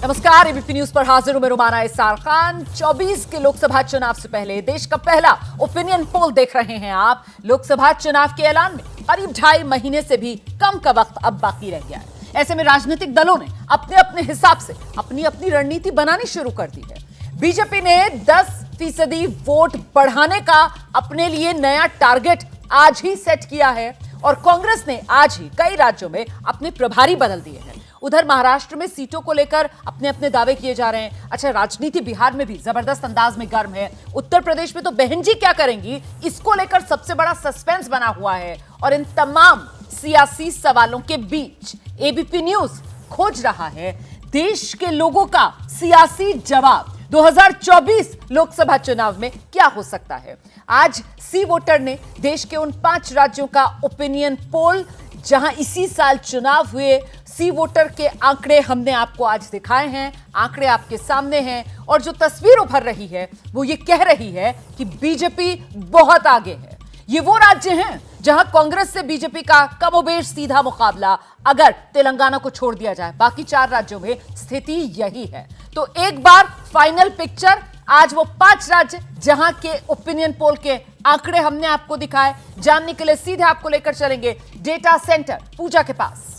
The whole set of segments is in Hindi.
नमस्कार, एबीपी न्यूज पर हाजिर हूं मैं रुमाना इसार खान। 24 के लोकसभा चुनाव से पहले देश का पहला ओपिनियन पोल देख रहे हैं आप। लोकसभा चुनाव के ऐलान में करीब 2.5 महीने से भी कम का वक्त अब बाकी रह गया है। ऐसे में राजनीतिक दलों ने अपने अपने हिसाब से अपनी अपनी रणनीति बनानी शुरू कर दी है। बीजेपी ने 10% वोट बढ़ाने का अपने लिए नया टारगेट आज ही सेट किया है और कांग्रेस ने आज ही कई राज्यों में अपने प्रभारी बदल दिए हैं। उधर महाराष्ट्र में सीटों को लेकर अपने अपने दावे किए जा रहे हैं। अच्छा, राजनीति बिहार में भी जबरदस्त अंदाज में गर्म है। उत्तर प्रदेश में तो बहन जी क्या करेंगी, इसको लेकर सबसे बड़ा सस्पेंस बना हुआ है। और इन तमाम सियासी सवालों के बीच एबीपी न्यूज खोज रहा है देश के लोगों का सियासी जवाब 2024 लोकसभा चुनाव में क्या हो सकता है। आज सी वोटर ने देश के उन 5 राज्यों का ओपिनियन पोल, जहां इसी साल चुनाव हुए, सी वोटर के आंकड़े हमने आपको आज दिखाए हैं। आंकड़े आपके सामने हैं और जो तस्वीर उभर रही है वो ये कह रही है कि बीजेपी बहुत आगे है। ये वो राज्य हैं जहां कांग्रेस से बीजेपी का कमोबेश सीधा मुकाबला, अगर तेलंगाना को छोड़ दिया जाए। बाकी 4 राज्यों में स्थिति यही है। तो एक बार फाइनल पिक्चर, आज वो 5 राज्य जहां के ओपिनियन पोल के आंकड़े हमने आपको दिखाए, जानने के लिए सीधे आपको लेकर चलेंगे डेटा सेंटर पूजा के पास।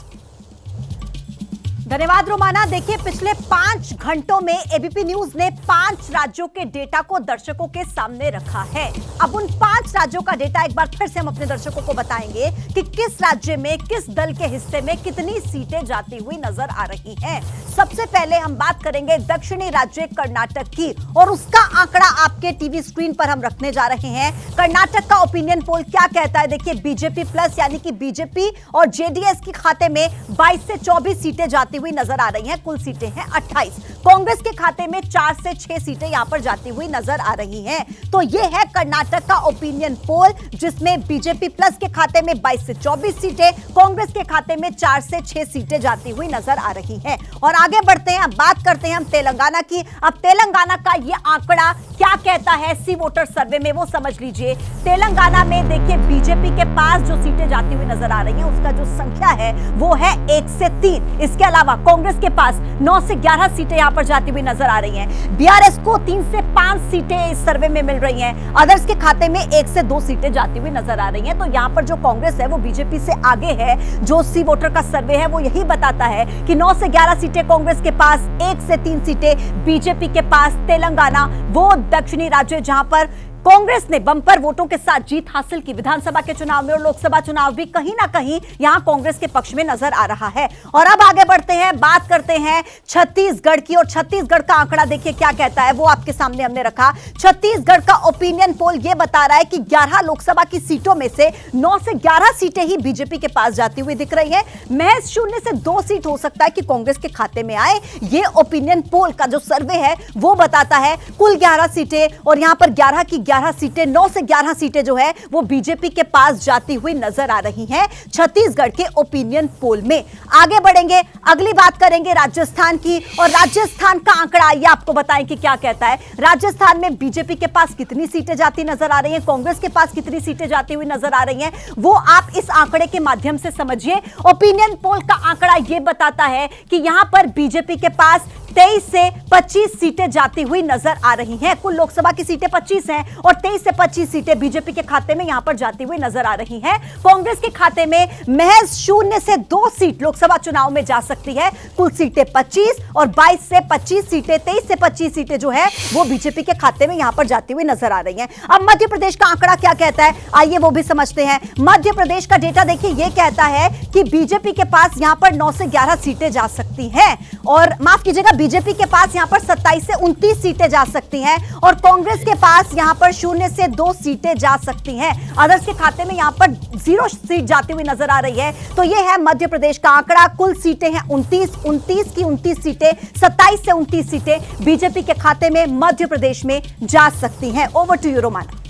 धन्यवाद रोमाना। देखिए, पिछले 5 घंटों में एबीपी न्यूज ने 5 राज्यों के डेटा को दर्शकों के सामने रखा है। अब उन 5 राज्यों का डेटा एक बार फिर से हम अपने दर्शकों को बताएंगे कि किस राज्य में किस दल के हिस्से में कितनी सीटें जाती हुई नजर आ रही हैं। सबसे पहले हम बात करेंगे दक्षिणी राज्य कर्नाटक की और उसका आंकड़ा आपके टीवी स्क्रीन पर हम रखने जा रहे हैं। कर्नाटक का ओपिनियन पोल क्या कहता है, देखिए, बीजेपी प्लस यानी कि बीजेपी और जेडीएस के खाते में 22 से 24 सीटें जाती हुई नजर आ रही हैं। कुल सीटें हैं 28। कांग्रेस के खाते में 4 से 6 सीटें यहां पर जाती हुई नजर आ रही हैं। तो यह है कर्नाटक का ओपिनियन पोल, जिसमें बीजेपी प्लस के खाते में 22 से 24 सीटें, कांग्रेस के खाते में 4 से 6 सीटें जाती हुई नजर आ रही हैं। और आगे बढ़ते हैं, अब बात करते हैं हम तेलंगाना की। अब तेलंगाना का यह आंकड़ा क्या कहता है सी वोटर सर्वे में, वो समझ लीजिए। तेलंगाना में देखिए, बीजेपी के पास जो सीटें जाती हुई नजर आ रही हैं उसका जो संख्या है वो है 1 से 3। इसके अलावा कांग्रेस के पास 9 से 11 सीटें यहां पर जाती हुई नजर आ रही हैं। बीआरएस को 3 से 5 सीटें इस सर्वे में मिल रही हैं। अदर्स के खाते में 1 से 2 सीटें जाती हुई नजर आ रही हैं। तो यहां पर जो कांग्रेस है वो बीजेपी से आगे है। जो सी वोटर का सर्वे है वो यही बताता है कि 9 से 11 सीटें कांग्रेस के पास, 1 से 3 सीटें बीजेपी के पास। तेलंगाना वो दक्षिणी राज्य जहां पर कांग्रेस ने बंपर वोटों के साथ जीत हासिल की। विधानसभा के चुनाव में और लोकसभा चुनाव भी कहीं ना कहीं यहां कांग्रेस के पक्ष में नजर आ रहा है। और अब आगे बढ़ते हैं, बात करते हैं छत्तीसगढ़ की। और छत्तीसगढ़ का आंकड़ा देखिए क्या कहता है, वो आपके सामने हमने रखा। छत्तीसगढ़ का ओपिनियन पोल यह बता रहा है कि 11 लोकसभा की सीटों में से 9 से 11 सीटें ही बीजेपी के पास जाती हुई दिख रही है। महज 0 से 2 सीट हो सकता है कि कांग्रेस के खाते में आए। यह ओपिनियन पोल का जो सर्वे है वो बताता है कुल 11 सीटें, और यहां पर 11 की 11 सीटें, 9 से 11 सीटें जो है वो बीजेपी के पास जाती हुई नजर आ रही हैं छत्तीसगढ़ के ओपिनियन पोल में। आगे बढ़ेंगे, अगली बात करेंगे राजस्थान की। और राजस्थान का आंकड़ा ये आपको बताएं कि क्या कहता है। राजस्थान में बीजेपी के पास कितनी सीटें जाती नजर आ रही हैं, कांग्रेस के पास कितनी सीटें जाती हुई नजर आ रही हैं, वो आप इस आंकड़े के माध्यम से समझिए। ओपिनियन पोल का आंकड़ा ये बताता है कि यहां पर बीजेपी के पास 23 से 25 सीटें जाती हुई नजर आ रही हैं। कुल लोकसभा की सीटें 25 हैं और 23 से 25 सीटें बीजेपी के खाते में यहां पर जाती हुई नजर आ रही हैं। कांग्रेस के खाते में महज 0 से 2 सीट लोकसभा चुनाव में जा सकती है। कुल सीटें 25 और 22 से 25 सीटें, 23 से 25 सीटें जो है वो बीजेपी के खाते में यहां पर जाती हुई नजर आ रही हैं। अब मध्य प्रदेश का आंकड़ा क्या कहता है, आइए वो भी समझते हैं। मध्य प्रदेश का डेटा देखिए, यह कहता है कि बीजेपी के पास यहां पर 9 से 11 सीटें जा सकती हैं, और माफ कीजिएगा, बीजेपी के पास यहां पर 27 से 29 सीटें जा सकती हैं, और कांग्रेस के पास यहां पर 0 से 2 सीटें जा सकती हैं। अदर्स के खाते में यहां पर 0 सीट जाती हुई नजर आ रही है। तो यह है मध्य प्रदेश का आंकड़ा। कुल सीटें हैं 29 की 29 सीटें, 27 से 29 सीटें बीजेपी के खाते में मध्य प्रदेश में जा सकती हैं। Over to you Romana.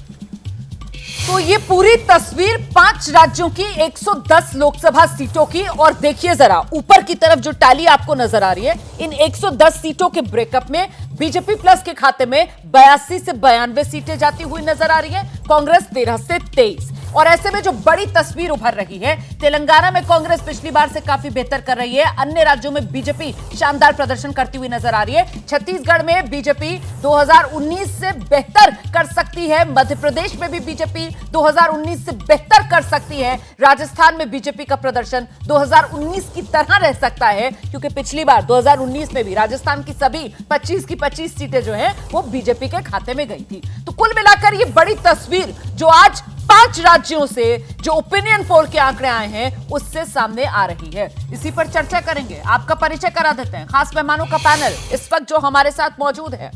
तो ये पूरी तस्वीर 5 राज्यों की 110 लोकसभा सीटों की। और देखिए जरा ऊपर की तरफ जो टैली आपको नजर आ रही है, इन 110 सीटों के ब्रेकअप में बीजेपी प्लस के खाते में 82 से 92 सीटें जाती हुई नजर आ रही है, कांग्रेस 13 से 23। और ऐसे में जो बड़ी तस्वीर उभर रही है, तेलंगाना में कांग्रेस पिछली बार से काफी बेहतर कर रही है, अन्य राज्यों में बीजेपी शानदार प्रदर्शन करती हुई नजर आ रही है। छत्तीसगढ़ में बीजेपी 2019 से बेहतर कर सकती है, मध्य प्रदेश में भी बीजेपी 2019 से बेहतर कर सकती है, राजस्थान में बीजेपी का प्रदर्शन 2019 की तरह रह सकता है, क्योंकि पिछली बार 2019 में भी राजस्थान की सभी 25 की 25 सीटें जो हैं वो बीजेपी के खाते में गई थी। तो कुल मिलाकर ये बड़ी तस्वीर जो आज 5 राज्यों से जो ओपिनियन पोल के आंकड़े आए हैं उससे सामने आ रही है। इसी पर चर्चा करेंगे। आपका परिचय करा देते हैं, खास मेहमानों का पैनल इस वक्त जो हमारे साथ मौजूद है।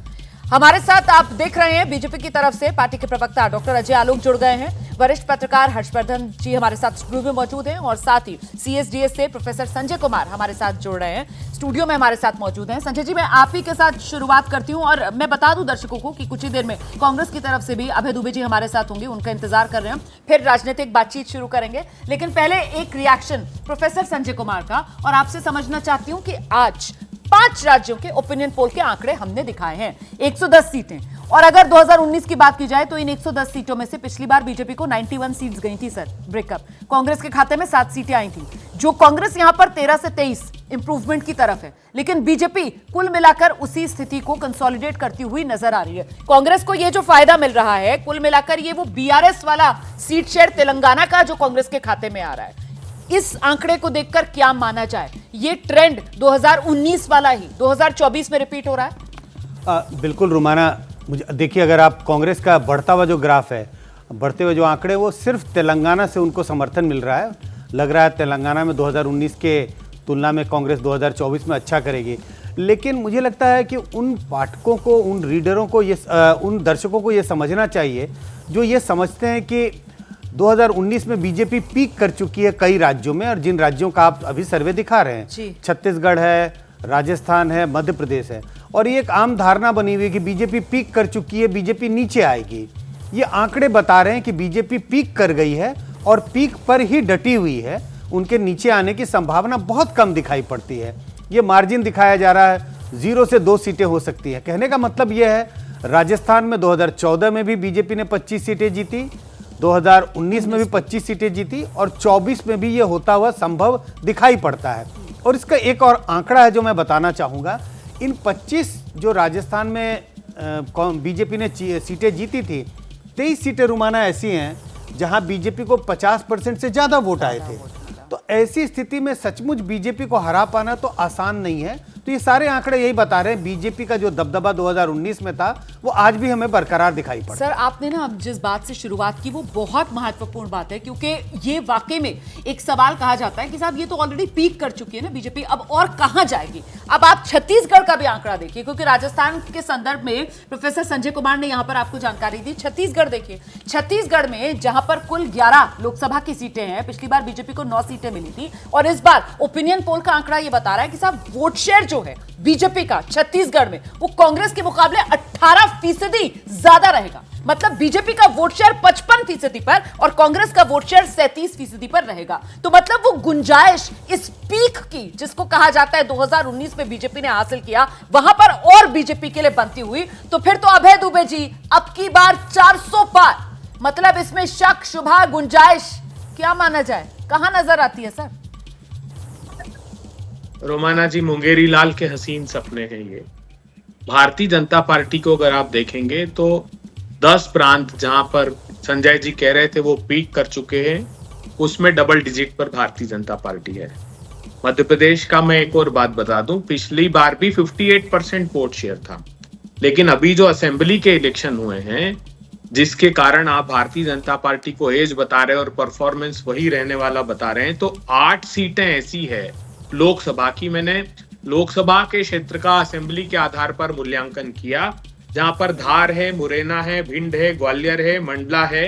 हमारे साथ आप देख रहे हैं बीजेपी की तरफ से पार्टी के प्रवक्ता डॉक्टर अजय आलोक जुड़ गए हैं, वरिष्ठ पत्रकार हर्षवर्धन जी हमारे साथ स्टूडियो में मौजूद हैं, और साथ ही सीएसडीएस से प्रोफेसर संजय कुमार हमारे साथ जुड़ रहे हैं, स्टूडियो में हमारे साथ मौजूद हैं। संजय जी, मैं आप ही के साथ शुरुआत करती हूं, और मैं बता दूं दर्शकों को कि कुछ ही देर में कांग्रेस की तरफ से भी अभय दुबे जी हमारे साथ होंगे, उनका इंतजार कर रहे हैं, फिर राजनीतिक बातचीत शुरू करेंगे। लेकिन पहले एक रिएक्शन प्रोफेसर संजय कुमार का, और आपसे समझना चाहती हूं कि आज 5 राज्यों के ओपिनियन पोल के आंकड़े हमने दिखाए हैं, 110 सीटें, और अगर 2019 की बात की जाए तो इन 110 सीटों में से पिछली बार बीजेपी को 91 सीट्स गई थी सर, ब्रेकअप। कांग्रेस के खाते में 7 सीटें आई थी, जो कांग्रेस यहां पर 13 से 23 इंप्रूवमेंट की तरफ है, लेकिन बीजेपी कुल मिलाकर उसी स्थिति को कंसोलिडेट करती हुई नजर आ रही है। कांग्रेस को यह जो फायदा मिल रहा है, कुल मिलाकर ये वो बीआरएस वाला सीट शेयर तेलंगाना का जो कांग्रेस के खाते में आ रहा है, इस आंकड़े को देखकर क्या माना जाए? ये ट्रेंड 2019 वाला ही 2024 में रिपीट हो रहा है? बिल्कुल रुमाना, मुझे देखिए, अगर आप कांग्रेस का बढ़ता हुआ जो ग्राफ है, बढ़ते हुए जो आंकड़े, वो सिर्फ तेलंगाना से उनको समर्थन मिल रहा है। लग रहा है तेलंगाना में 2019 के तुलना में कांग्रेस 2024 में अच्छा करेगी। लेकिन मुझे लगता है कि उन पाठकों को, उन रीडरों को, उन दर्शकों को ये समझना चाहिए जो ये समझते हैं कि 2019 में बीजेपी पीक कर चुकी है कई राज्यों में, और जिन राज्यों का आप अभी सर्वे दिखा रहे हैं, छत्तीसगढ़ है, राजस्थान है, मध्य प्रदेश है, और ये एक आम धारणा बनी हुई है कि बीजेपी पीक कर चुकी है, बीजेपी नीचे आएगी। ये आंकड़े बता रहे हैं कि बीजेपी पीक कर गई है और पीक पर ही डटी हुई है, उनके नीचे आने की संभावना बहुत कम दिखाई पड़ती है। ये मार्जिन दिखाया जा रहा है, 0 से 2 सीटें हो सकती है। कहने का मतलब यह है, राजस्थान में 2014 में भी बीजेपी ने 25 सीटें जीती, 2019 में भी 25 सीटें जीती, और 24 में भी ये होता हुआ संभव दिखाई पड़ता है। और इसका एक और आंकड़ा है जो मैं बताना चाहूँगा, इन 25 जो राजस्थान में बीजेपी ने सीटें जीती थी, 23 सीटें रुमाना ऐसी हैं जहां बीजेपी को 50% से ज़्यादा वोट आए थे। तो ऐसी स्थिति में सचमुच बीजेपी को हरा पाना तो आसान नहीं है। तो ये सारे आंकड़े यही बता रहे हैं, बीजेपी का जो दबदबा 2019 में था वो आज भी हमें बरकरार दिखाई पड़ता है। सर, आपने ना जिस बात से शुरुआत की वो बहुत महत्वपूर्ण बात है, क्योंकि ये वाकई में एक सवाल कहा जाता है कि साहब ये तो ऑलरेडी पीक कर चुकी है ना बीजेपी, अब और कहां जाएगी? अब आप छत्तीसगढ़ का भी आंकड़ा देखिए, क्योंकि राजस्थान के संदर्भ में प्रोफेसर संजय कुमार ने यहां पर आपको जानकारी दी। छत्तीसगढ़ देखिए, छत्तीसगढ़ में जहां पर कुल 11 लोकसभा की सीटें हैं, पिछली बार बीजेपी को 9 सीटें मिली थी, और इस बार ओपिनियन पोल का आंकड़ा ये बता रहा है कि साहब वोट शेयर जो है बीजेपी का छत्तीसगढ़ में वो कांग्रेस के मुकाबले 18% ज्यादा रहेगा। मतलब बीजेपी का वोट शेयर 55% पर और कांग्रेस का वोट शेयर 37% पर रहेगा। तो मतलब वो गुंजाइश इस पीक की, जिसको कहा जाता है 2019 में बीजेपी ने हासिल किया, वहां पर और बीजेपी के लिए बनती हुई। तो फिर तो अभय दुबे जी अब की बार 400 पार, मतलब इसमें शक शुभा गुंजाइश क्या माना जाए, कहां नजर आती है सर? रोमाना जी, मुंगेरी लाल के हसीन सपने हैं ये। भारतीय जनता पार्टी को अगर आप देखेंगे तो 10 प्रांत जहां पर संजय जी कह रहे थे वो पीक कर चुके हैं, उसमें डबल डिजिट पर भारतीय जनता पार्टी है। मध्य प्रदेश का मैं एक और बात बता दूं, पिछली बार भी 58% वोट शेयर था, लेकिन अभी जो असेंबली के इलेक्शन हुए हैं, जिसके कारण आप भारतीय जनता पार्टी को एज बता रहे हैं और परफॉर्मेंस वही रहने वाला बता रहे हैं, तो 8 सीटें ऐसी है लोकसभा की, मैंने लोकसभा के क्षेत्र का असेंबली के आधार पर मूल्यांकन किया, जहां पर धार है, मुरैना है, भिंड है, ग्वालियर है, मंडला है,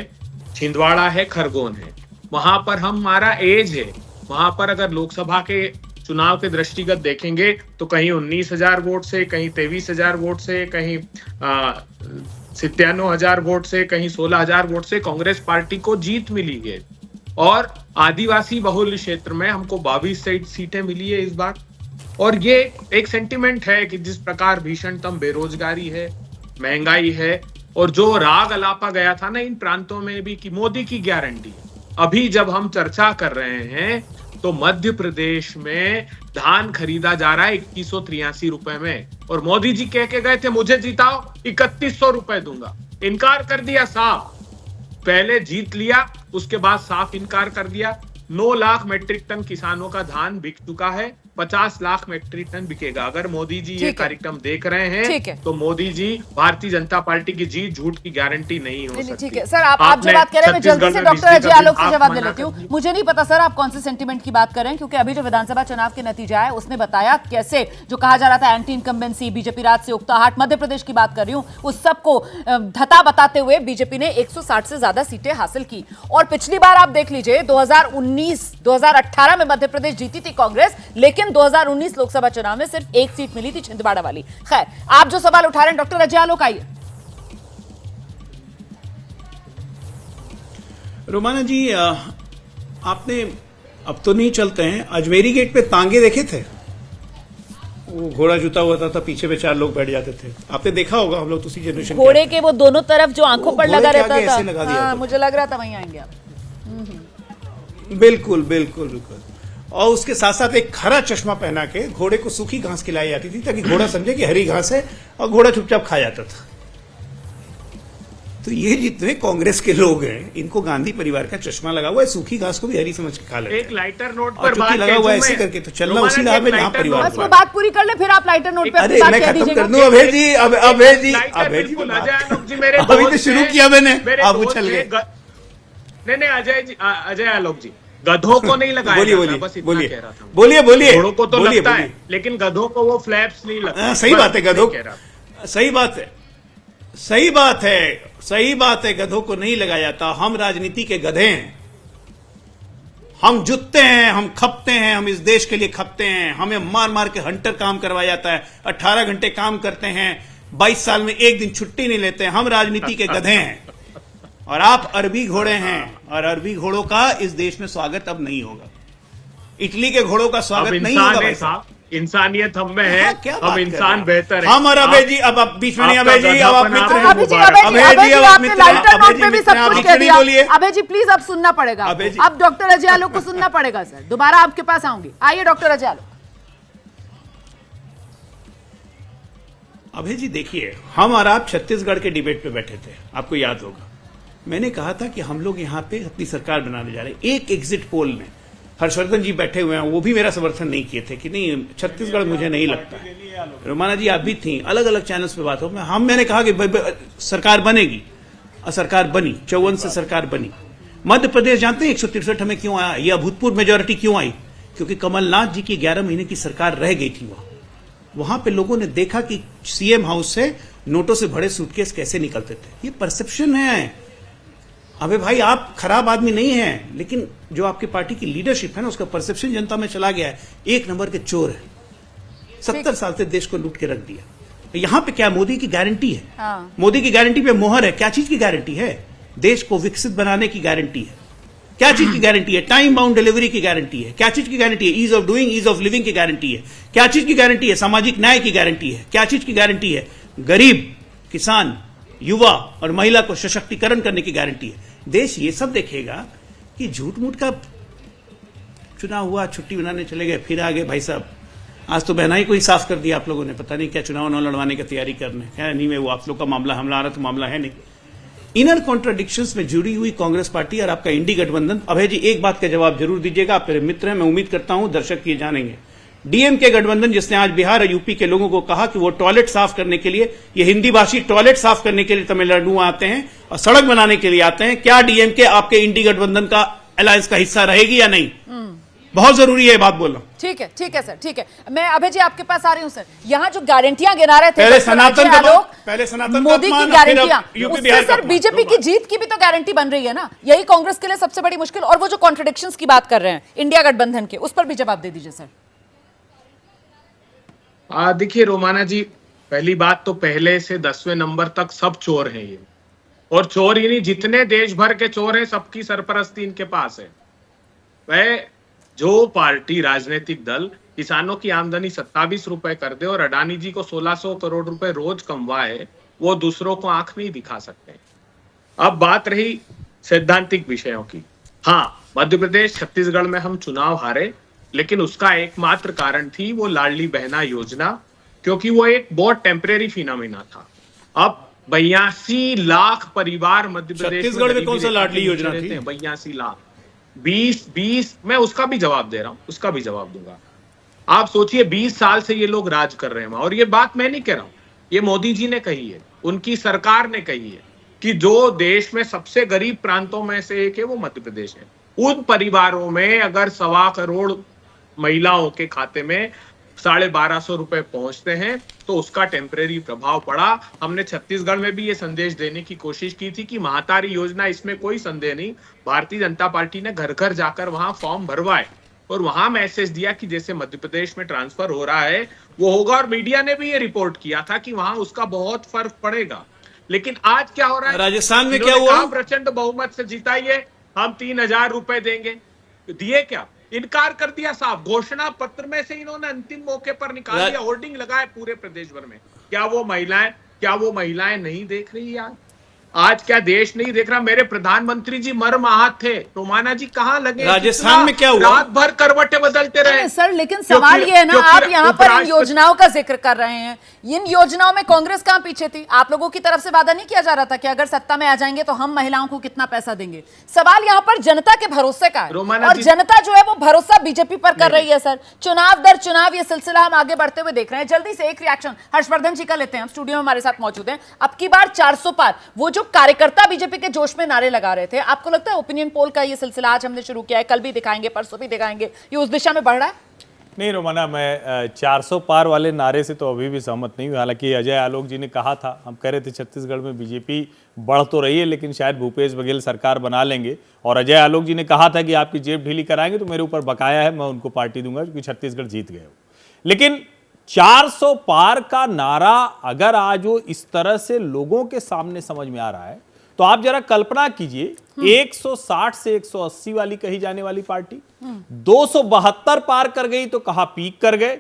छिंदवाड़ा है, खरगोन है, वहां पर हमारा एज है। वहां पर अगर लोकसभा के चुनाव के दृष्टिगत देखेंगे तो कहीं 19,000 वोट से, कहीं 23,000 वोट से, कहीं 97,000 वोट से, कहीं 16,000 वोट से कांग्रेस पार्टी को जीत मिली है। और आदिवासी बहुल क्षेत्र में हमको 22 सीटें मिली है इस बार। और ये एक सेंटिमेंट है कि जिस प्रकार भीषणतम बेरोजगारी है, महंगाई है, और जो राग अलापा गया था ना इन प्रांतों में भी कि मोदी की गारंटी, अभी जब हम चर्चा कर रहे हैं तो मध्य प्रदेश में धान खरीदा जा रहा है 2183 रुपए में, और मोदी जी कह के गए थे मुझे जिताओ 3100 रुपए दूंगा, इनकार कर दिया साफ। पहले जीत लिया, उसके बाद साफ इनकार कर दिया। 9 लाख मेट्रिक टन किसानों का धान बिक चुका है, 50 लाख मेट्रिक टन बिकेगा। अगर मोदी जी ये कार्यक्रम देख रहे हैं तो मोदी जी, भारतीय जनता पार्टी की जीत झूठ की गारंटी नहीं हो सकती। ठीक है सर, आप जो बात कर रहे हैं मैं जल्दी से डॉक्टर अजय आलोक से जवाब ले लेती हूँ। मुझे नहीं पता सर आप कौन से सेंटीमेंट की बात कर रहे हैं, क्योंकि अभी जो विधानसभा चुनाव के नतीजा है उसने बताया कैसे जो कहा जा रहा था एंटी इनकम्बेंसी, बीजेपी राज से उकताहट, मध्य प्रदेश की बात कर रही हूँ, उस सबको धता बताते हुए बीजेपी ने 160 से ज्यादा सीटें हासिल की। और पिछली बार आप देख लीजिए 2018 में मध्य प्रदेश जीती थी कांग्रेस, लेकिन 2019 लोकसभा चुनाव में सिर्फ एक सीट मिली थी छिंदवाड़ा वाली। खैर, आप जो सवाल उठा रहे हैं डॉक्टर अजय आलोक, आइए। रोमाना जी, आपने अब तो नहीं चलते हैं, अजमेरी गेट पे तांगे देखे थे? वो घोड़ा जुता हुआ था, पीछे पे 4 लोग बैठ जाते थे, आपने देखा होगा। हम लोग तो उसी जनरेशन घोड़े के वो दोनों तरफ जो आंखों पर लगा रहता था, हाँ, मुझे लग रहा था वहीं आएंगे आप। बिल्कुल बिल्कुल बिल्कुल। और उसके साथ साथ एक हरा चश्मा पहना के घोड़े को सूखी घास खिलाई जाती थी ताकि घोड़ा समझे कि हरी घास है, और घोड़ा चुपचाप खा जाता था। तो ये जितने कांग्रेस के लोग हैं, इनको गांधी परिवार का चश्मा लगा हुआ है, सूखी घास को भी हरी समझ के खा लेते हैं। एक लाइटर नोट पर बात लगा हुआ ऐसे करके तो चलना उसी राह में जहां परिवार। बस वो बात पूरी कर ले, फिर आप लाइटर नोट पे अरे मैं खत्म कर दूं। अभय जी अभी तो शुरू किया मैंने, आप उछल गए। नहीं अजय आलोक जी, गधों को नहीं लगाया। बोलिए बोलिए। घोड़ों को तो लगता है, लेकिन गधों को वो फ्लैप्स नहीं लगता। सही बात है, गधों, सही बात है, गधों को नहीं लगाया जाता। हम राजनीति के गधे हैं, हम जुटते हैं, हम खपते हैं, हम इस देश के लिए खपते हैं। हमें मार मार के हंटर काम करवाया जाता है, 18 घंटे काम करते हैं, 22 साल में एक दिन छुट्टी नहीं लेते हैं। हम राजनीति के गधे हैं और आप अरबी घोड़े हैं, और अरबी घोड़ों का इस देश में स्वागत अब नहीं होगा। इटली के घोड़ों का स्वागत नहीं होगा भाई साहब। इंसानियत हम में है, हम इंसान बेहतर है। हम और अभय जी, अब आप बीच में नहीं, अभय जी अब आप मित्र हैं। अभय जी आपने लाइटर नोट पे भी सब कुछ कह दिया। अभय जी प्लीज अब सुनना पड़ेगा, अब डॉक्टर अजय आलोक को सुनना पड़ेगा सर। दोबारा आपके पास आऊंगी, आइए डॉक्टर अजय आलोक। अभय जी देखिए, हम और आप छत्तीसगढ़ के डिबेट पे बैठे थे, आपको याद होगा। मैंने कहा था कि हम लोग यहाँ पे अपनी सरकार बनाने जा रहे हैं। एक एग्जिट पोल में हर्षवर्धन जी बैठे हुए हैं, वो भी मेरा समर्थन नहीं किए थे कि नहीं छत्तीसगढ़ मुझे नहीं लगता है। रोमाना जी आप भी थी, अलग अलग चैनल्स पे बात हो। मैंने कहा कि सरकार बनेगी, और सरकार बनी, 54 से सरकार बनी। मध्य प्रदेश जानते हैं 163 हमें क्यों आया, ये अभूतपूर्व मेजोरिटी क्यों आई? क्योंकि कमलनाथ जी की 11 महीने की सरकार रह गई थी। वहां पे लोगों ने देखा कि सीएम हाउस से नोटों से भरे सूटकेस कैसे निकलते थे। ये परसेप्शन है। अबे भाई आप खराब आदमी नहीं हैं, लेकिन जो आपकी पार्टी की लीडरशिप है ना, उसका परसेप्शन जनता में चला गया है, एक नंबर के चोर है, 70 साल से देश को लूट के रख दिया। यहां पे क्या मोदी की गारंटी है? मोदी की गारंटी पे मोहर है। क्या चीज की गारंटी है? देश को विकसित बनाने की गारंटी है। क्या चीज की गारंटी है? टाइम बाउंड डिलीवरी की गारंटी है। क्या चीज की गारंटी है? Ease of doing, ease of living की गारंटी है। क्या चीज की गारंटी है? सामाजिक न्याय की गारंटी है। क्या चीज की गारंटी है? गरीब, किसान, युवा और महिला को सशक्तिकरण करने की गारंटी है। देश ये सब देखेगा कि झूठ मूठ का चुनाव हुआ, छुट्टी बनाने चले गए, फिर आ गए। भाई साहब आज तो बहना ही कोई साफ कर दिया आप लोगों ने, पता नहीं क्या चुनाव न लड़वाने की तैयारी करने है। नहीं, वो आप लोग का मामला, हमला आ रहा तो मामला है नहीं। इनर कॉन्ट्राडिक्शंस में जुड़ी हुई कांग्रेस पार्टी और आपका इंडी गठबंधन। अभय जी एक बात का जवाब जरूर दीजिएगा, आप मेरे मित्र हैं, मैं उम्मीद करता हूं दर्शक ये जानेंगे। डीएमके गठबंधन जिसने आज बिहार और यूपी के लोगों को कहा कि वो टॉयलेट साफ करने के लिए, ये हिंदी भाषी टॉयलेट साफ करने के लिए तमिलनाडु आते हैं और सड़क बनाने के लिए आते हैं, क्या डीएमके आपके इंडी गठबंधन का अलायंस का हिस्सा रहेगी या नहीं? बहुत जरूरी है बात बोलना। ठीक है सर, ठीक है। मैं अभय जी आपके पास आ रही हूं सर। यहाँ जो गारंटियां गिना रहे थे पहले सनातन मोदी की गारंटियां, उससे सर बीजेपी की जीत की भी तो गारंटी बन रही है ना। यही कांग्रेस के लिए सबसे बड़ी मुश्किल। और वो जो कॉन्ट्रडिक्शंस की बात कर रहे हैं इंडिया गठबंधन के, उस पर भी जवाब दे दीजिए सर। देखिए रोमाना जी, पहली बात तो पहले से 10वें नंबर तक सब चोर हैं ये, और चोर ही नहीं, जितने देश भर के चोर हैं सबकी सरपरस्ती इनके पास है। वह जो पार्टी, राजनीतिक दल किसानों की आमदनी 27 रुपए कर दे और अडानी जी को 1600 करोड़ रुपए रोज कमवाए, वो दूसरों को आंख नहीं दिखा सकते। अब बात रही सैद्धांतिक विषयों की। हाँ, मध्य प्रदेश छत्तीसगढ़ में हम चुनाव हारे, लेकिन उसका एकमात्र कारण थी वो लाडली बहना योजना, क्योंकि वो एक बहुत टेम्परेरी फिनोमिना था। अब 82 लाख परिवार मध्य प्रदेश छत्तीसगढ़ में कौन सा लाडली योजना थी? 82 लाख। 20 मैं उसका भी जवाब दे रहा हूं, उसका भी जवाब दूंगा। आप सोचिए 20 साल से ये लोग राज कर रहे हैं, और ये बात मैं नहीं कह रहा हूं, ये मोदी जी ने कही है, उनकी सरकार ने कही है कि जो देश में सबसे गरीब प्रांतों में से एक है वो मध्य प्रदेश है। उन परिवारों में अगर 1.25 करोड़ महिलाओं के खाते में 1250 रुपए पहुंचते हैं तो उसका टेम्परेरी प्रभाव पड़ा। हमने छत्तीसगढ़ में भी ये संदेश देने की कोशिश की थी कि महातारी योजना, इसमें कोई संदेह नहीं, भारतीय जनता पार्टी ने घर घर जाकर वहां फॉर्म भरवाए और वहां मैसेज दिया कि जैसे मध्य प्रदेश में ट्रांसफर हो रहा है वो होगा, और मीडिया ने भी ये रिपोर्ट किया था कि वहां उसका बहुत फर्क पड़ेगा। लेकिन आज क्या हो रहा है? राजस्थान में क्या हुआ? प्रचंड बहुमत से जिताइए, हम 3000 रुपए देंगे। दिए क्या? इनकार कर दिया साहब। घोषणा पत्र में से इन्होंने अंतिम मौके पर निकाल दिया, होर्डिंग लगाए पूरे प्रदेश भर में। क्या वो महिलाएं नहीं देख रही यार? आज क्या देश नहीं देख रहा? मेरे प्रधानमंत्री जी मर्माहत थे, रोमाना जी कहां लगे? राजस्थान में क्या हुआ? रात भर करवटें बदलते रहे। सर, लेकिन सवाल ये है ना, आप यहाँ पर इन योजनाओं का जिक्र कर रहे हैं, इन योजनाओं में कांग्रेस कहां पीछे थी? आप लोगों की तरफ से वादा नहीं किया जा रहा था कि अगर सत्ता में आ जाएंगे तो हम महिलाओं को कितना पैसा देंगे? सवाल यहाँ पर जनता के भरोसे का है, और जनता जो है वो भरोसा बीजेपी पर कर रही है। सर, चुनाव दर चुनाव ये सिलसिला हम आगे बढ़ते हुए देख रहे हैं। जल्दी से एक रिएक्शन हर्षवर्धन जी का लेते हैं, हम स्टूडियो में हमारे साथ मौजूद हैं। अब की बार 400 पार, वो जो कार्यकर्ता बीजेपी के जोश में नारे लगा रहे थे, आपको लगता है ओपिनियन पोल का ये सिलसिला आज हमने शुरू किया है, कल भी दिखाएंगे, परसों भी दिखाएंगे, ये उस दिशा में बढ़ रहा है? नहीं रोमाना, मैं 400 पार वाले नारे से तो अभी भी सहमत नहीं हूँ। हालांकि अजय आलोक जी ने कहा था, हम कह रहे थे छत्तीसगढ़ में बीजेपी बढ़ तो रही है लेकिन शायद भूपेश बघेल सरकार बना लेंगे, और अजय आलोक जी ने कहा था कि आपकी जेब ढीली कराएंगे तो मेरे ऊपर बकाया है, मैं उनको पार्टी दूंगा क्योंकि छत्तीसगढ़ जीत गए हो। लेकिन 400 पार का नारा अगर आज वो इस तरह से लोगों के सामने समझ में आ रहा है तो आप जरा कल्पना कीजिए, 160 से 180 वाली कही जाने वाली पार्टी 272 पार कर गई तो कहा पीक कर गए,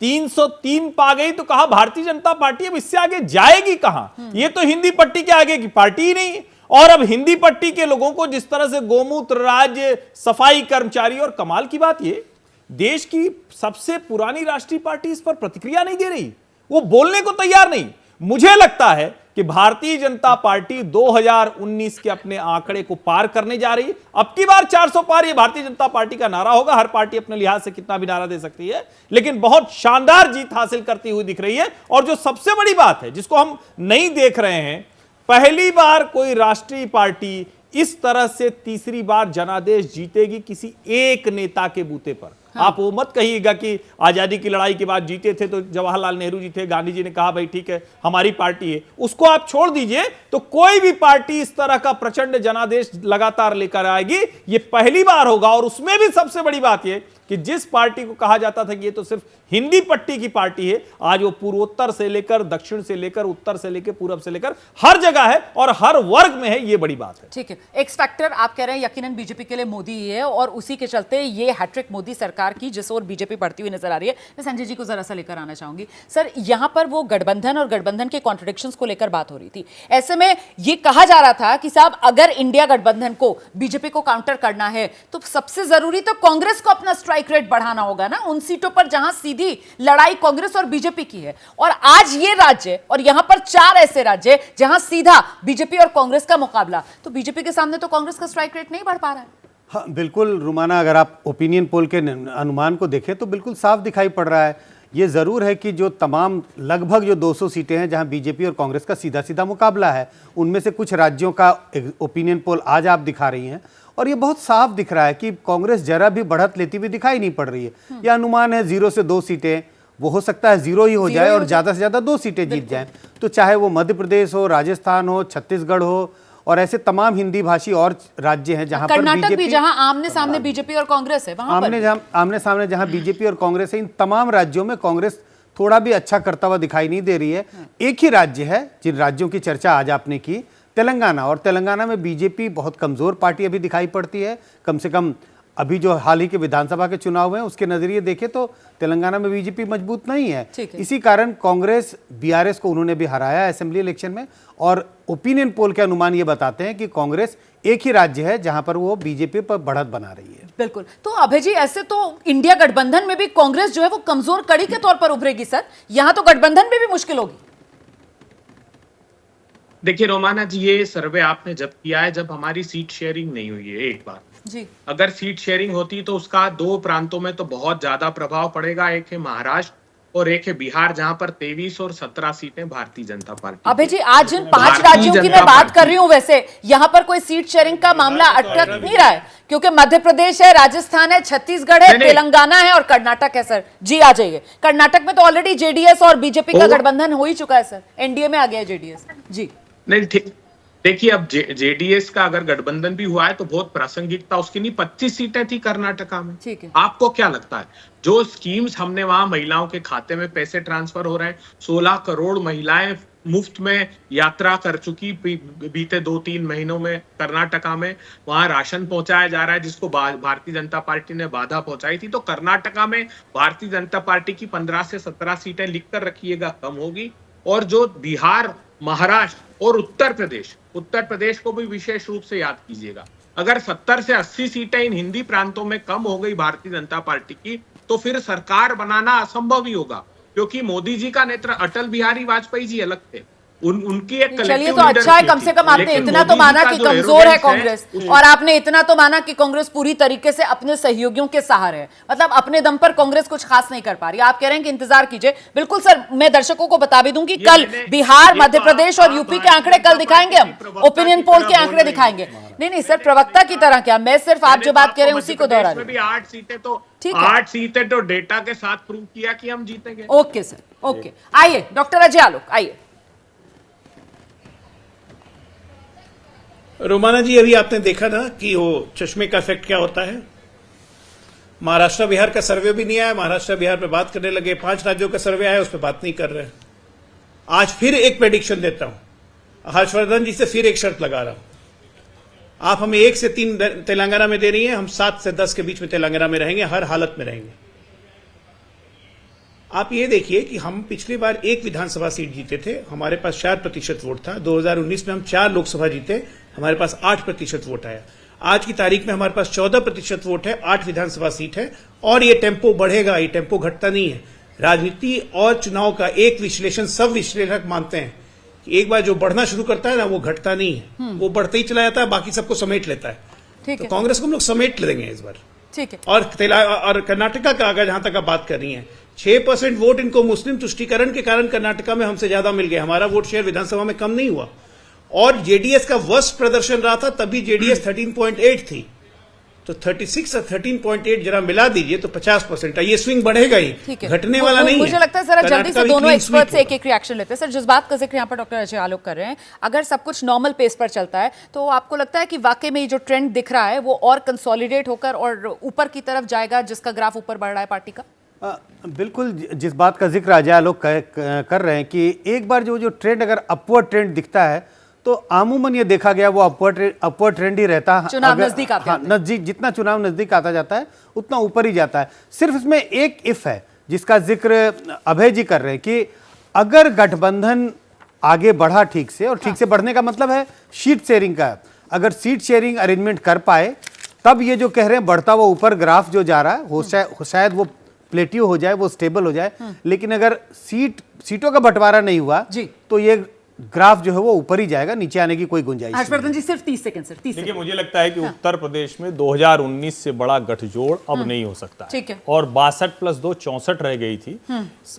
303 पा गई तो कहा भारतीय जनता पार्टी अब इससे आगे जाएगी कहां? ये तो हिंदी पट्टी के आगे की पार्टी ही नहीं है। और अब हिंदी पट्टी के लोगों को जिस तरह से गोमूत्र राज्य, सफाई कर्मचारी, और कमाल की बात ये, देश की सबसे पुरानी राष्ट्रीय पार्टी इस पर प्रतिक्रिया नहीं दे रही, वो बोलने को तैयार नहीं। मुझे लगता है कि भारतीय जनता पार्टी 2019 के अपने आंकड़े को पार करने जा रही है। अब की बार 400 पार, ये भारतीय जनता पार्टी का नारा होगा। हर पार्टी अपने लिहाज से कितना भी नारा दे सकती है, लेकिन बहुत शानदार जीत हासिल करती हुई दिख रही है। और जो सबसे बड़ी बात है जिसको हम नहीं देख रहे हैं, पहली बार कोई राष्ट्रीय पार्टी इस तरह से तीसरी बार जनादेश जीतेगी किसी एक नेता के बूते पर। हाँ। आप वो मत कहिएगा कि आजादी की लड़ाई के बाद जीते थे तो जवाहरलाल नेहरू जी थे, गांधी जी ने कहा भाई ठीक है हमारी पार्टी है, उसको आप छोड़ दीजिए, तो कोई भी पार्टी इस तरह का प्रचंड जनादेश लगातार लेकर आएगी, ये पहली बार होगा। और उसमें भी सबसे बड़ी बात यह कि जिस पार्टी को कहा जाता था कि ये तो सिर्फ हिंदी पट्टी की पार्टी है, आज वो पूर्वोत्तर से लेकर दक्षिण से लेकर उत्तर से लेकर पूर्व से लेकर हर जगह है और हर वर्ग में है, ये बड़ी बात है। ठीक है, एक्स फैक्टर आप कह रहे हैं यकीनन बीजेपी के लिए मोदी ही है, और उसी के चलते ये हैट्रिक मोदी सरकार की जिस ओर बीजेपी बढ़ती हुई नजर आ रही है। मैं संजय जी को जरा सा लेकर आना चाहूंगी। सर, यहां पर वो गठबंधन और गठबंधन के कॉन्ट्रडिक्शंस को लेकर बात हो रही थी। ऐसे में ये कहा जा रहा था कि साहब अगर इंडिया गठबंधन को, बीजेपी को काउंटर करना है तो सबसे जरूरी तो कांग्रेस को अपना स्ट्राइक रेट बढ़ाना होगा ना, उन सीटों पर जहां सीधी लड़ाई कांग्रेस और बीजेपी की है। और आज ये राज्य और यहां पर 4 ऐसे राज्य जहां सीधा बीजेपी और कांग्रेस का मुकाबला, तो बीजेपी के सामने तो कांग्रेस का स्ट्राइक रेट नहीं बढ़ पा रहा है। हाँ बिल्कुल रुमाना, अगर आप ओपिनियन पोल के अनुमान को देखें तो बिल्कुल साफ दिखाई पड़ रहा है। ये ज़रूर है कि जो तमाम लगभग जो 200 सीटें हैं जहां बीजेपी और कांग्रेस का सीधा सीधा मुकाबला है, उनमें से कुछ राज्यों का ओपिनियन पोल आज आप दिखा रही हैं, और ये बहुत साफ दिख रहा है कि कांग्रेस जरा भी बढ़त लेती हुई दिखाई नहीं पड़ रही है। यह अनुमान है 0 से 2 सीटें, वो हो सकता है 0 ही हो जाए और ज़्यादा से ज़्यादा 2 सीटें जीत जाएं। तो चाहे वो मध्य प्रदेश हो, राजस्थान हो, छत्तीसगढ़ हो, और ऐसे तमाम हिंदी भाषी और राज्य हैं जहां पर कर्नाटक भी, जहां आमने सामने बीजेपी और कांग्रेस है, वहां आमने सामने जहां बीजेपी और कांग्रेस है, इन तमाम राज्यों में कांग्रेस थोड़ा भी अच्छा करता हुआ दिखाई नहीं दे रही है। एक ही राज्य है जिन राज्यों की चर्चा आज आपने की, तेलंगाना, और तेलंगाना में बीजेपी बहुत कमजोर पार्टी अभी दिखाई पड़ती है। कम से कम अभी जो हाल ही के विधानसभा के चुनाव हुए हैं उसके नजरिए देखें तो तेलंगाना में बीजेपी मजबूत नहीं है। ठीक है। इसी कारण कांग्रेस बीआरएस को उन्होंने भी हराया असेंबली इलेक्शन में, और ओपिनियन पोल के अनुमान ये बताते हैं कि कांग्रेस एक ही राज्य है जहां पर वो बीजेपी पर बढ़त बना रही है। बिल्कुल। तो अभय जी, ऐसे तो इंडिया गठबंधन में भी कांग्रेस जो है वो कमजोर कड़ी के तौर पर उभरेगी सर, यहां तो गठबंधन में भी मुश्किल होगी। देखिए रोमाना जी, ये सर्वे आपने जब किया है जब हमारी सीट शेयरिंग नहीं हुई है एक बार जी। अगर सीट शेयरिंग होती तो उसका दो प्रांतों में तो बहुत ज्यादा प्रभाव पड़ेगा, एक है महाराष्ट्र और एक है बिहार, जहां पर 23 और 17 सीटें भारतीय जनता पार्टी। अभय जी, आज जिन 5 भारतीय राज्यों की जनता मैं बात पार्टी। कर रही हूं, वैसे यहां पर कोई सीट शेयरिंग का मामला अटक नहीं रहा है, क्योंकि मध्य प्रदेश है, राजस्थान है, छत्तीसगढ़ है, नहीं। तेलंगाना है और कर्नाटक है सर। जी आ जाइए। कर्नाटक में तो ऑलरेडी जेडीएस और बीजेपी का गठबंधन हो ही चुका है सर, एनडीए में आ गया है जेडीएस। जी नहीं ठीक, देखिए अब जेडीएस का अगर गठबंधन भी हुआ है तो बहुत प्रासंगिकता उसकी नहीं, 25 सीटें थी कर्नाटका में। ठीक है। आपको क्या लगता है जो स्कीम्स हमने वहां महिलाओं के खाते में पैसे ट्रांसफर हो रहे हैं, 16 करोड़ महिलाएं मुफ्त में यात्रा कर चुकी बीते 2-3 महीनों में कर्नाटका में, वहां राशन पहुंचाया जा रहा है जिसको भारतीय जनता पार्टी ने बाधा पहुंचाई थी। तो कर्नाटका में भारतीय जनता पार्टी की 15 से 17 सीटें लिख कर रखिएगा, कम होगी। और जो बिहार, महाराष्ट्र और उत्तर प्रदेश को भी विशेष रूप से याद कीजिएगा, अगर 70 से 80 सीटें इन हिंदी प्रांतों में कम हो गई भारतीय जनता पार्टी की तो फिर सरकार बनाना असंभव ही होगा, क्योंकि मोदी जी का नेतृत्व, अटल बिहारी वाजपेयी जी अलग थे, उनकी एक चलिए, तो अच्छा है कम से कम आपने इतना तो माना कि कमजोर है कांग्रेस, और आपने इतना तो माना कि कांग्रेस पूरी तरीके से अपने सहयोगियों के सहारे है, मतलब अपने दम पर कांग्रेस कुछ खास नहीं कर पा रही। आप कह रहे हैं कि इंतजार कीजिए। बिल्कुल सर, मैं दर्शकों को बता भी दूं कि कल बिहार, मध्य प्रदेश और यूपी के आंकड़े कल दिखाएंगे, हम ओपिनियन पोल के आंकड़े दिखाएंगे। नहीं सर, प्रवक्ता की तरह क्या, मैं सिर्फ आप जो बात कह रहे हैं उसी को दोहरा रही हूं। 8 सीटें तो ठीक है। 8 सीटें तो डेटा के साथ प्रूव किया कि हम जीतेंगे। Okay sir, okay. आइए डॉक्टर अजय आलोक, आइए। रोमाना जी, अभी आपने देखा ना कि वो चश्मे का इफेक्ट क्या होता है। महाराष्ट्र बिहार का सर्वे भी नहीं आया, महाराष्ट्र बिहार पे बात करने लगे, 5 राज्यों का सर्वे आया उस पर बात नहीं कर रहे। आज फिर एक प्रेडिक्शन देता हूं, हर्षवर्धन जी से फिर एक शर्त लगा रहा हूं, आप हमें 1 से 3 तेलंगाना में दे रही हैं, हम 7 से 10 के बीच में तेलंगाना में रहेंगे, हर हालत में रहेंगे। आप ये देखिए कि हम पिछली बार एक विधानसभा सीट जीते थे, हमारे पास 4% वोट था। 2019 में हम 4 लोकसभा जीते, हमारे पास 8% वोट आया। आज की तारीख में हमारे पास 14% वोट है, 8 विधानसभा सीट है, और ये टेम्पो बढ़ेगा, ये टेम्पो घटता नहीं है। राजनीति और चुनाव का एक विश्लेषण सब विश्लेषक मानते हैं कि एक बार जो बढ़ना शुरू करता है ना, वो घटता नहीं है, वो बढ़ते ही चला जाता है, बाकी सबको समेट लेता है। ठीक तो है, कांग्रेस को हम लोग समेट लेंगे इस बार। ठीक है। और कर्नाटका का अगर जहां तक आप बात कर रही हैं, 6% वोट इनको मुस्लिम तुष्टीकरण के कारण कर्नाटका में हमसे ज्यादा मिल गया, हमारा वोट शेयर विधानसभा में कम नहीं हुआ। और जेडीएस का वर्स्ट प्रदर्शन रहा था, तभी जेडीएस 13.8 थी, तो 36 और 13.8 जरा मिला दीजिए तो 50% है। ये स्विंग बढ़ेगा ही, घटने वाला नहीं है। मुझे लगता है जरा जल्दी से दोनों एक्सपर्ट से एक एक रिएक्शन लेते हैं। सर, जिस बात का जिक्र यहाँ पर डॉक्टर अजय आलोक कर रहे हैं, अगर सब कुछ नॉर्मल पेस पर चलता है तो आपको लगता है कि वाकई में जो ट्रेंड दिख रहा है वो और कंसोलिडेट होकर और ऊपर की तरफ जाएगा, जिसका ग्राफ ऊपर बढ़ रहा है पार्टी का? बिल्कुल, जिस बात का जिक्र अजय आलोक कर रहे हैं कि एक बार जो ट्रेंड अगर अपवर्ड ट्रेंड दिखता है तो आमूमन ये देखा गया वो अपवर्ड ट्रेंड ही रहता है। चुनाव नजदीक आते हैं। नजदीक, जितना चुनाव नजदीक आता जाता है उतना ऊपर ही जाता है। सिर्फ इसमें एक इफ है जिसका जिक्र अभय जी कर रहे हैं कि अगर गठबंधन आगे बढ़ा ठीक से, और ठीक से बढ़ने का मतलब है सीट शेयरिंग का, अगर सीट शेयरिंग अरेंजमेंट कर पाए तब ये जो कह रहे हैं बढ़ता हुआ ऊपर ग्राफ जो जा रहा है हो शायद वो प्लेटियो हो जाए, वो स्टेबल हो जाए। लेकिन अगर सीटों का बंटवारा नहीं हुआ तो ये ग्राफ जो है वो ऊपर ही जाएगा, नीचे आने की कोई गुंजाइश नहीं। हर्षवर्धन जी, सिर्फ 30 सेकंड सर, 30 देखिए, सेकंड। मुझे लगता है कि उत्तर प्रदेश में 2019 से बड़ा गठजोड़ अब नहीं हो सकता है। ठीक है। और 62+2 64 रह गई थी।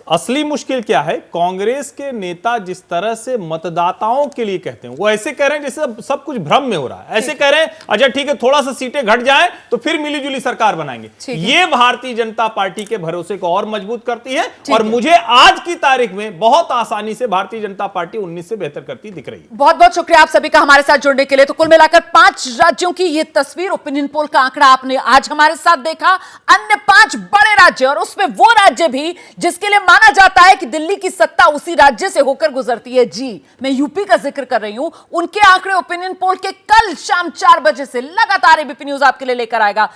असली मुश्किल क्या है, कांग्रेस के नेता जिस तरह से मतदाताओं के लिए कहते हैं, वो ऐसे कह रहे हैं जैसे सब कुछ भ्रम में हो रहा है। ऐसे कह रहे हैं अच्छा ठीक है, थोड़ा सा सीटें घट जाए तो फिर मिलीजुली सरकार बनाएंगे। ये भारतीय जनता पार्टी के भरोसे को और मजबूत करती है, और मुझे आज की तारीख में बहुत आसानी से भारतीय जनता पार्टी 19 से बेहतर करती दिख रही है। बहुत बहुत शुक्रिया आप सभी का हमारे साथ जुड़ने के लिए। तो कुल मिलाकर 5 राज्यों की ये तस्वीर, ओपिनियन पोल का आंकड़ा आपने आज हमारे साथ देखा। अन्य 5 बड़े राज्य, और उसमें वो राज्य भी जिसके लिए माना जाता है कि दिल्ली की सत्ता उसी राज्य से होकर गुजरती है। जी, मैं यूपी का जिक्र कर रही हूं। उनके आंकड़े ओपिनियन पोल के कल शाम 4 बजे से लगातार एबीपी न्यूज आपके लिए लेकर आएगा।